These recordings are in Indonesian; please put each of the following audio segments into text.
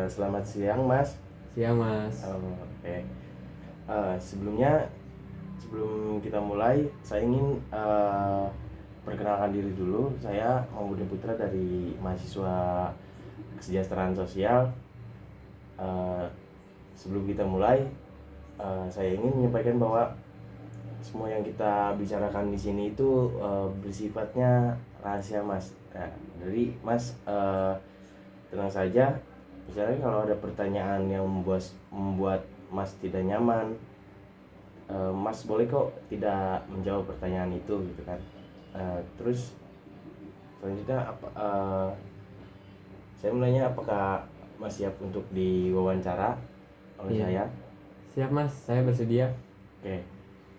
Selamat siang, Mas. Siang mas. Oke. Sebelum kita mulai, saya ingin perkenalkan diri dulu. Saya Mahmud Putra dari mahasiswa kesejahteraan sosial. Eh, Sebelum kita mulai, saya ingin menyampaikan bahwa semua yang kita bicarakan di sini itu bersifatnya rahasia, Mas. Nah, jadi Mas tenang saja. Misalnya kalau ada pertanyaan yang membuat Mas tidak nyaman, Mas boleh kok tidak menjawab pertanyaan itu gitu kan. Terus selanjutnya saya menanya apakah Mas siap untuk diwawancara oleh Iya. saya? Siap mas, saya bersedia. Oke,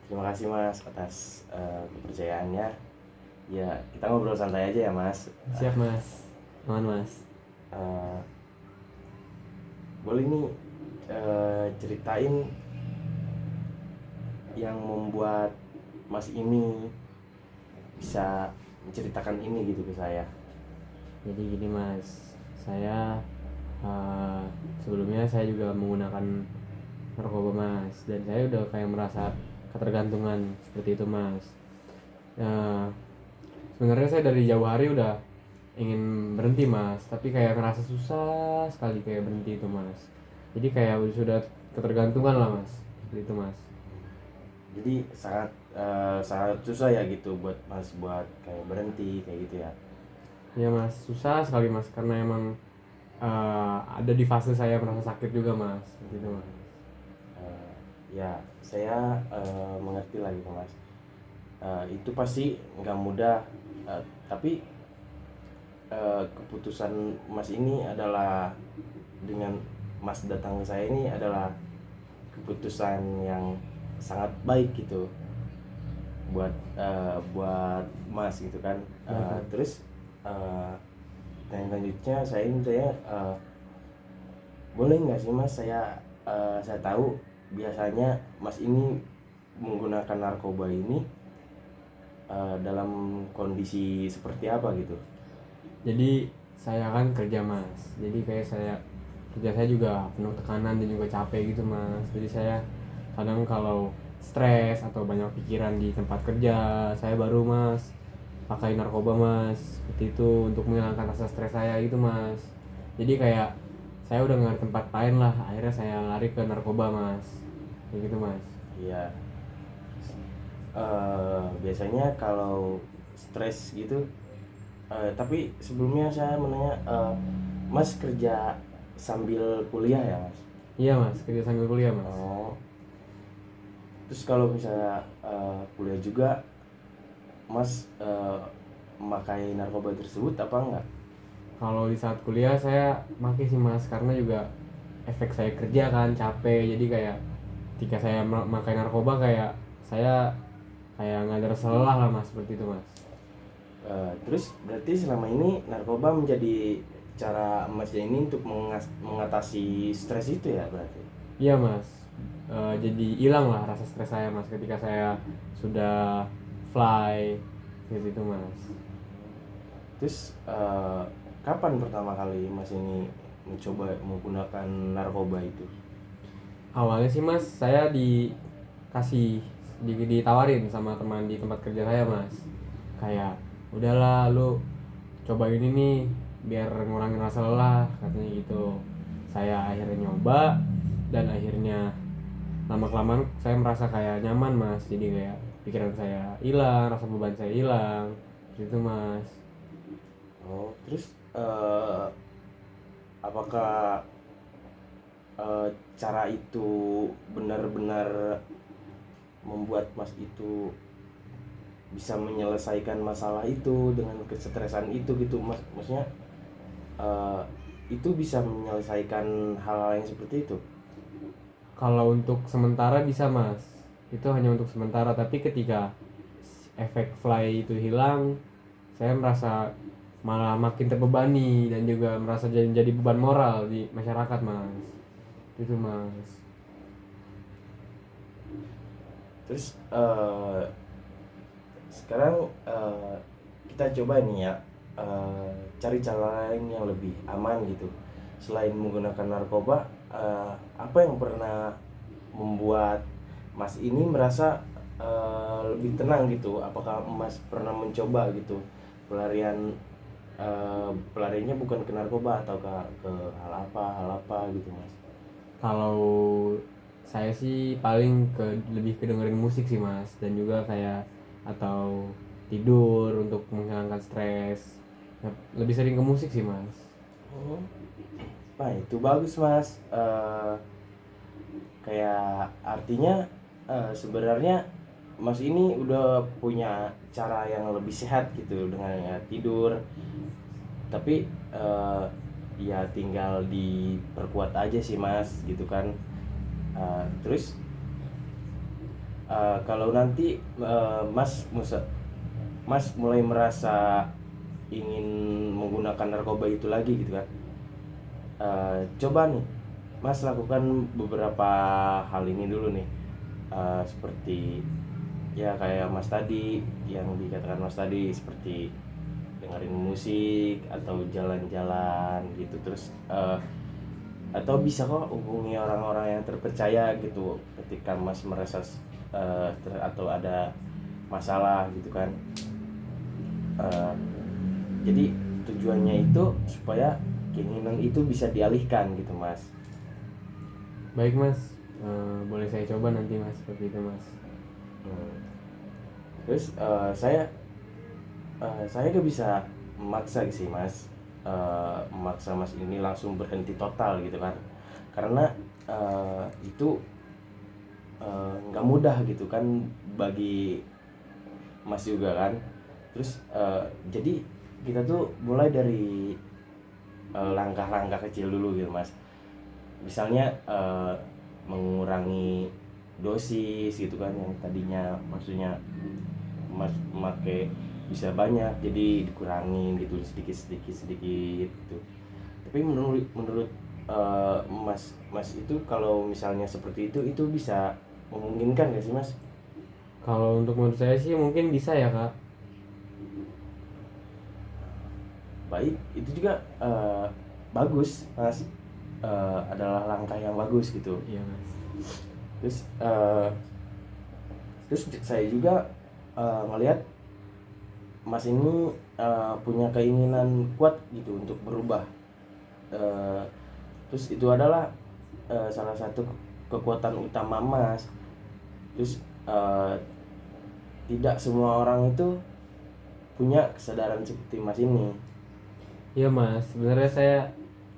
terima kasih Mas atas kepercayaannya. Ya, kita ngobrol santai aja ya Mas. Siap mas. Aman mas. Eh, Boleh nih ceritain yang membuat Mas ini bisa menceritakan ini gitu ke saya. Jadi gini mas, saya sebelumnya saya juga menggunakan narkoba mas, dan saya udah kayak merasa ketergantungan seperti itu mas. Eh, Sebenarnya saya dari jauh hari udah ingin berhenti mas, tapi kayak ngerasa susah sekali kayak berhenti itu mas. Jadi kayak sudah ketergantungan lah mas, seperti itu mas. Jadi sangat susah ya gitu buat Mas buat kayak berhenti kayak gitu ya. Iya mas, susah sekali mas, karena emang ada di fase saya merasa sakit juga mas, seperti itu mas. Eh, ya saya mengerti lah gitu Mas. Itu pasti nggak mudah. Tapi keputusan Mas ini adalah dengan Mas datang ke saya ini adalah keputusan yang sangat baik gitu buat Mas gitu kan. Ya kan. Terus yang selanjutnya boleh nggak sih Mas, saya tahu biasanya Mas ini menggunakan narkoba ini dalam kondisi seperti apa gitu. Jadi saya kan kerja mas, jadi kayak kerja saya juga penuh tekanan dan juga capek gitu mas. Jadi saya kadang kalau stres atau banyak pikiran di tempat kerja, saya baru mas pakai narkoba mas, seperti itu, untuk menghilangkan rasa stres saya gitu mas. Jadi kayak saya udah nggak ada tempat lain lah, akhirnya saya lari ke narkoba mas, kayak gitu mas. Iya. Biasanya kalau stres gitu, tapi sebelumnya saya menanya, Mas kerja sambil kuliah ya Mas? Iya mas, kerja sambil kuliah mas. Oh, terus kalau misalnya kuliah juga Mas memakai narkoba tersebut apa enggak? Kalau di saat kuliah saya pakai sih mas, karena juga efek saya kerja kan capek, jadi kayak ketika saya makai narkoba kayak saya kayak nggak ada rasa lelah lah mas, seperti itu mas. Terus berarti selama ini narkoba menjadi cara Mas ini untuk mengatasi stres itu ya berarti? Iya mas. Jadi hilang lah rasa stres saya mas ketika saya sudah fly gitu mas. Terus kapan pertama kali Mas ini mencoba menggunakan narkoba itu? Awalnya sih mas, saya ditawarin sama teman di tempat kerja saya mas, kayak udahlah lu coba ini nih biar ngurangin rasa lelah, katanya gitu. Saya akhirnya nyoba, dan akhirnya lama kelamaan saya merasa kayak nyaman mas, jadi kayak pikiran saya hilang, rasa beban saya hilang, gitu mas. Oh, terus apakah cara itu benar-benar membuat Mas itu bisa menyelesaikan masalah itu dengan kesetresan itu gitu Mas? Maksudnya eh, itu bisa menyelesaikan hal-hal yang seperti itu? Kalau untuk sementara bisa mas, itu hanya untuk sementara, tapi ketika efek fly itu hilang, saya merasa malah makin terbebani dan juga merasa jadi beban moral di masyarakat mas, itu mas. Terus sekarang kita coba nih ya, cari cara lain yang lebih aman gitu. selain menggunakan narkoba, apa yang pernah membuat Mas ini merasa lebih tenang gitu? Apakah Mas pernah mencoba gitu pelarian, pelariannya bukan ke narkoba atau ke hal apa gitu Mas? Kalau saya sih paling lebih ke dengerin musik sih mas, dan juga kayak atau tidur untuk menghilangkan stres. Ya, lebih sering ke musik sih mas. Hmm. Nah itu bagus Mas. Kayak artinya sebenarnya Mas ini udah punya cara yang lebih sehat gitu dengan tidur, tapi ya tinggal diperkuat aja sih Mas gitu kan. Terus kalau nanti Mas mulai merasa ingin menggunakan narkoba itu lagi gitu kan, coba nih Mas lakukan beberapa hal ini dulu nih. Seperti ya kayak Mas tadi, yang dikatakan Mas tadi, seperti dengerin musik atau jalan-jalan gitu. Terus atau bisa kok hubungi orang-orang yang terpercaya gitu ketika Mas merasa atau ada masalah gitu kan. Eh, jadi tujuannya itu supaya keinginan itu bisa dialihkan gitu Mas. Baik mas. Boleh saya coba nanti mas seperti itu mas. Hmm. Terus saya gak bisa memaksa sih Mas, memaksa Mas ini langsung berhenti total gitu kan, karena itu nggak mudah gitu kan bagi Mas juga kan. Terus jadi kita tuh mulai dari langkah-langkah kecil dulu gitu Mas. Misalnya mengurangi dosis gitu kan, yang tadinya maksudnya Mas memakai bisa banyak jadi dikurangin gitu, sedikit gitu. Tapi menurut Mas itu kalau misalnya seperti itu bisa memungkinkan gak sih Mas? Kalau untuk menurut saya sih mungkin bisa ya kak. Baik, itu juga bagus Mas. Adalah langkah yang bagus gitu. Iya mas. Terus saya juga ngelihat Mas ini punya keinginan kuat gitu untuk berubah. Eh, Terus itu adalah salah satu kekuatan utama Mas. Terus tidak semua orang itu punya kesadaran seperti Mas ini. Iya mas, sebenarnya saya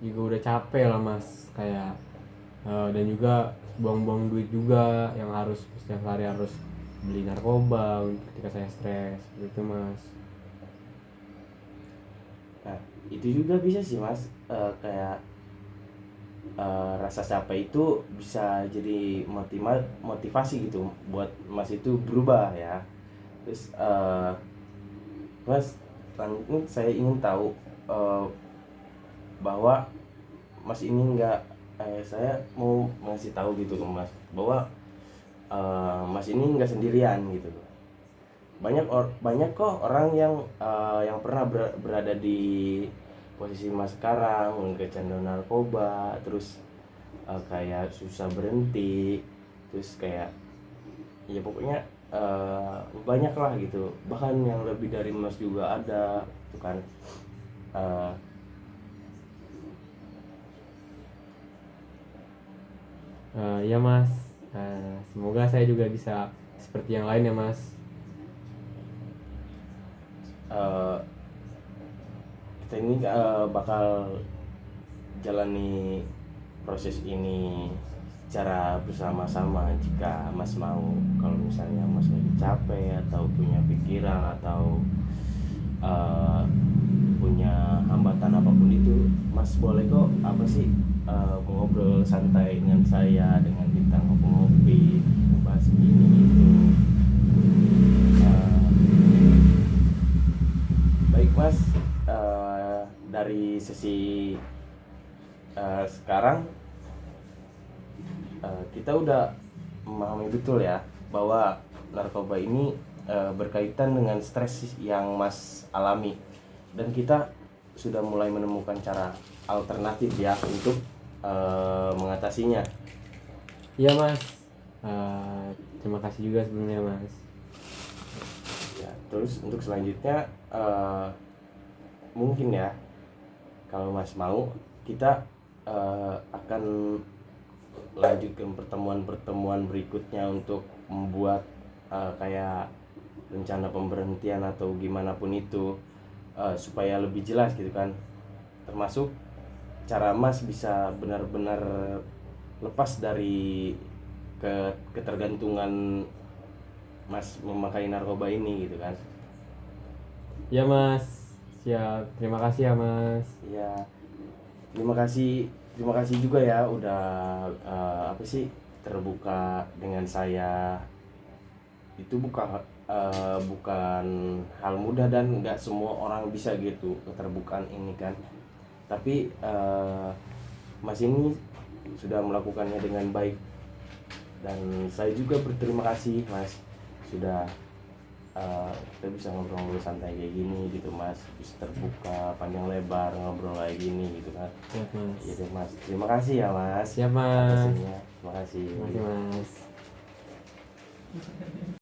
juga udah capek lah mas, kayak dan juga buang-buang duit juga yang harus setiap hari harus beli narkoba ketika saya stres gitu mas. Nah, itu juga bisa sih Mas, kayak rasa capek itu bisa jadi motivasi gitu buat Mas itu berubah ya. Terus Mas, saya ingin tahu bahwa Mas ini saya mau ngasih tahu gitu ke Mas bahwa Mas ini nggak sendirian gitu. Banyak kok orang yang pernah berada di posisi Mas sekarang, kecanduan narkoba, terus kayak susah berhenti, terus kayak ya pokoknya banyak lah gitu, bahkan yang lebih dari Mas juga ada tuh kan. Eh, Iya mas. Semoga saya juga bisa seperti yang lain ya mas. eh, kita ini bakal jalani proses ini secara bersama-sama jika Mas mau. Kalau misalnya Mas lagi capek atau punya pikiran atau eh, punya hambatan apapun itu, Mas boleh kok ngobrol santai dengan saya, dengan kita ngopi-ngopi, bahas ini itu. Eh, Baik Mas, dari sesi sekarang kita udah memahami betul ya bahwa narkoba ini berkaitan dengan stres yang Mas alami, dan kita sudah mulai menemukan cara alternatif ya untuk mengatasinya. Iya Mas. Terima kasih juga sebelumnya Mas. Ya, terus untuk selanjutnya mungkin ya, kalau Mas mau, kita akan lanjutkan pertemuan-pertemuan berikutnya untuk membuat kayak rencana pemberhentian atau gimana pun itu, supaya lebih jelas gitu kan, termasuk cara Mas bisa benar-benar lepas dari ketergantungan Mas memakai narkoba ini gitu kan. Iya Mas. Siap. Terima kasih ya Mas. Ya, terima kasih juga ya udah apa sih, terbuka dengan saya. Itu bukan hal mudah dan nggak semua orang bisa gitu keterbukaan ini kan. Tapi Mas ini sudah melakukannya dengan baik, dan saya juga berterima kasih Mas, sudah kita bisa ngobrol-ngobrol santai kayak gini gitu Mas, bisa terbuka panjang lebar ngobrol kayak gini gitu kan. Siap Mas. Gitu Mas, terima kasih ya Mas. Siap Mas. Atas ininya. Terima kasih. Terima kasih Mas.